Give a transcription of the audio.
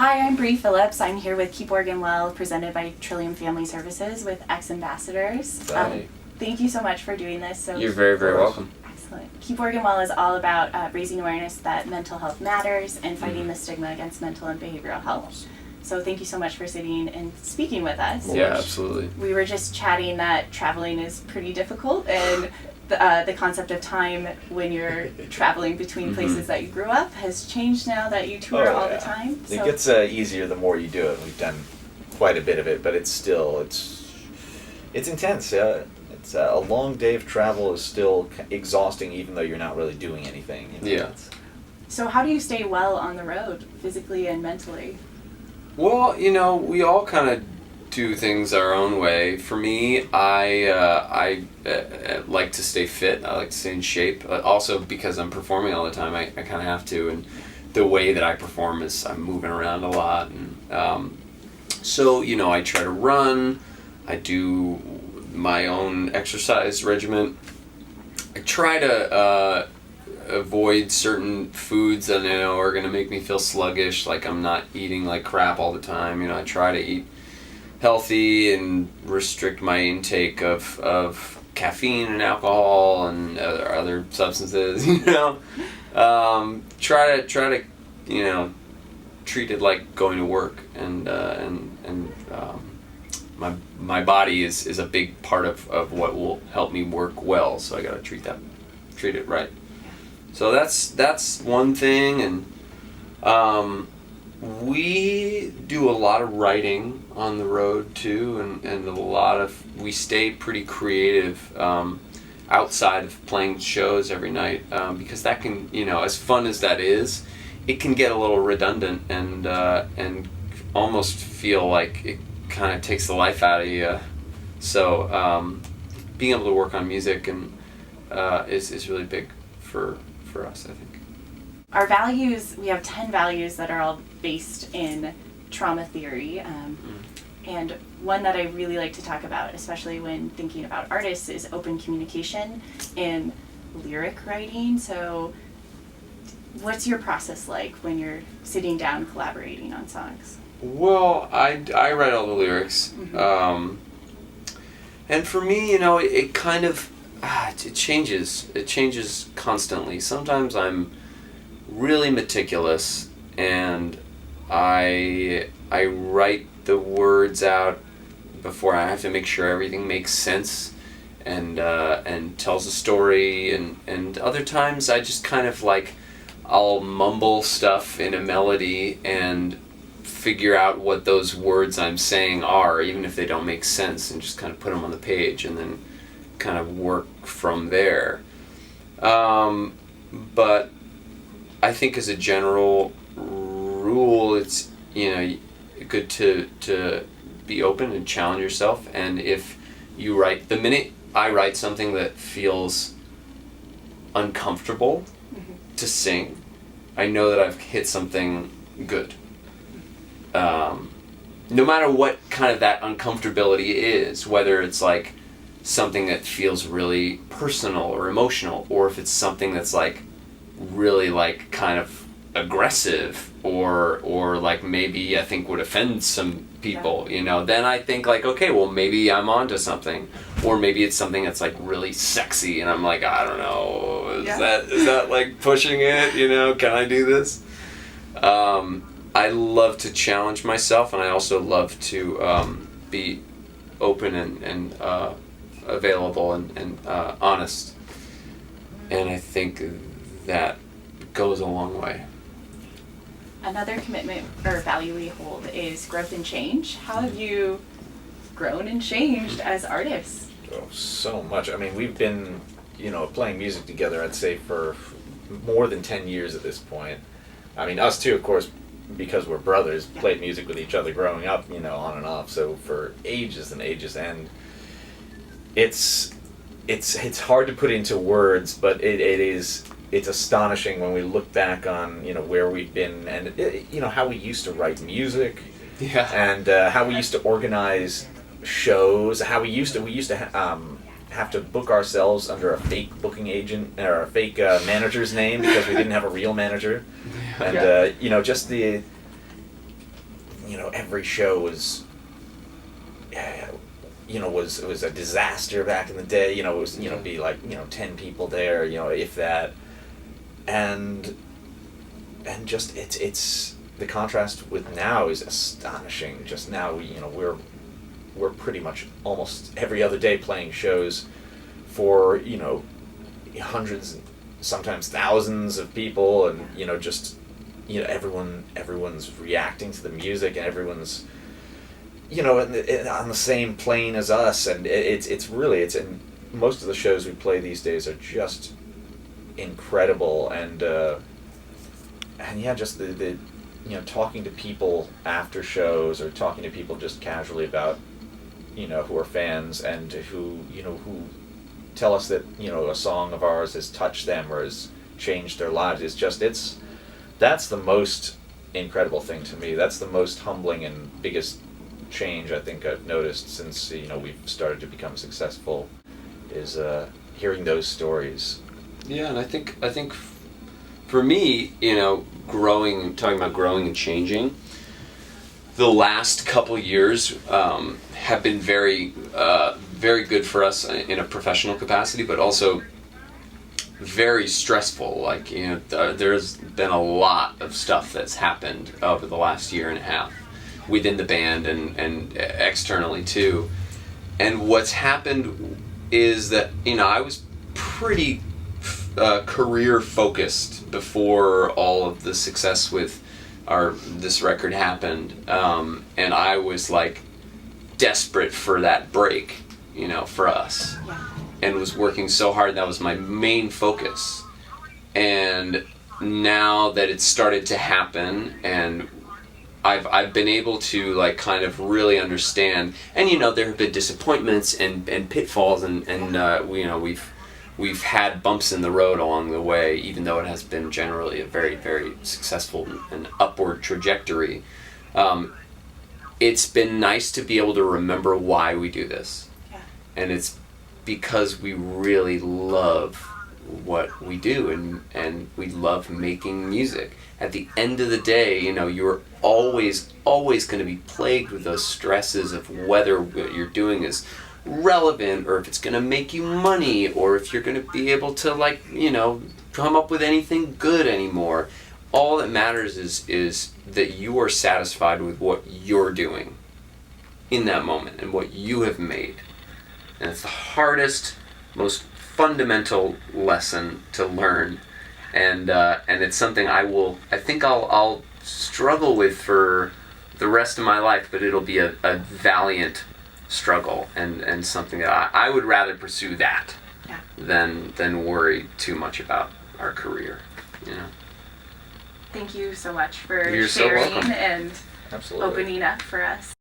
Hi, I'm Bree Phillips. I'm here with Keep Oregon Well, presented by Trillium Family Services with ex-ambassadors. Thank you so much for doing this. You're very, very welcome. Excellent. Keep Oregon Well is all about raising awareness that mental health matters and fighting the stigma against mental and behavioral health. So thank you so much for sitting and speaking with us. Yeah, absolutely. We were just chatting that traveling is pretty difficult, and the concept of time when you're traveling between places that you grew up has changed now that you tour all the time. So. It gets easier the more you do it. We've done quite a bit of it, but it's intense. It's a long day of travel is still exhausting, even though you're not really doing anything. Yeah. So how do you stay well on the road, physically and mentally? Well, we all kind of do things our own way. For me, I like to stay fit. I like to stay in shape. Also, because I'm performing all the time, I kind of have to. And the way that I perform is I'm moving around a lot. And so, I try to run. I do my own exercise regimen. I try to avoid certain foods that are going to make me feel sluggish, like I'm not eating like crap all the time. I try to eat healthy and restrict my intake of caffeine and alcohol and other substances. Try to treat it like going to work, and my body is a big part of what will help me work well. So I got to treat it right. So that's one thing, and we do a lot of writing on the road too, and we stay pretty creative outside of playing shows every night, because that can, as fun as that is, it can get a little redundant and almost feel like it kind of takes the life out of you. So being able to work on music and is really big for us, I think. Our values, we have 10 values that are all based in trauma theory. And one that I really like to talk about, especially when thinking about artists, is open communication and lyric writing. So what's your process like when you're sitting down collaborating on songs? Well, I write all the lyrics. And for me, it kind of, it changes. It changes constantly. Sometimes I'm really meticulous, and I write the words out before. I have to make sure everything makes sense and tells a story, and other times I just kind of I'll mumble stuff in a melody and figure out what those words I'm saying are, even if they don't make sense, and just kind of put them on the page and then kind of work from there. But I think as a general rule, it's good to be open and challenge yourself. And if you write, the minute I write something that feels uncomfortable to sing, I know that I've hit something good. No matter what kind of that uncomfortability is, whether it's something that feels really personal or emotional, or if it's something that's really kind of aggressive or maybe I think would offend some people, then I think okay, well maybe I'm onto something, or maybe it's something that's really sexy and I'm I don't know, is that pushing it, can I do this? I love to challenge myself, and I also love to be open and available and honest, and I think that goes a long way. Another commitment or value we hold is growth and change. How have you grown and changed as artists? Oh, so much. I mean, we've been, playing music together, I'd say, for more than 10 years at this point. I mean, us too, of course, because we're brothers, played music with each other growing up, on and off, so for ages and ages, and it's hard to put into words, but it's astonishing when we look back on where we've been, and how we used to write music, and how we used to organize shows, how we used to have to book ourselves under a fake booking agent or a fake manager's name because we didn't have a real manager, and just every show was, was a disaster back in the day. It was, be like, 10 people there, if that. And just, it's the contrast with now is astonishing. Just now, we're pretty much almost every other day playing shows for, hundreds, sometimes thousands of people, and, everyone's reacting to the music, and everyone's, on the same plane as us, and and most of the shows we play these days are just incredible, and yeah, just the talking to people after shows, or talking to people just casually about, who are fans, and who tell us that, a song of ours has touched them or has changed their lives. That's the most incredible thing to me. That's the most humbling and biggest change I think I've noticed since, we've started to become successful, is hearing those stories. Yeah, and I think for me, talking about growing and changing, the last couple years have been very good for us in a professional capacity, but also very stressful. Like, there's been a lot of stuff that's happened over the last year and a half within the band and externally too. And what's happened is that, I was pretty career focused before all of the success with this record happened, and I was like desperate for that break, for us, and was working so hard. That was my main focus. And now that it's started to happen, and I've been able to like kind of really understand, and there have been disappointments and pitfalls, and we've had bumps in the road along the way, even though it has been generally a very, very successful and upward trajectory. It's been nice to be able to remember why we do this. Yeah. And it's because we really love what we do, and we love making music. At the end of the day, you're always going to be plagued with those stresses of whether what you're doing is relevant, or if it's going to make you money, or if you're going to be able to come up with anything good anymore. All that matters is that you are satisfied with what you're doing in that moment and what you have made. And it's the hardest, most fundamental lesson to learn, and it's something I think I'll struggle with for the rest of my life, but it'll be a valiant struggle, and something that I would rather pursue that than worry too much about our career. Thank you so much for You're sharing so welcome. and Absolutely. opening up for us.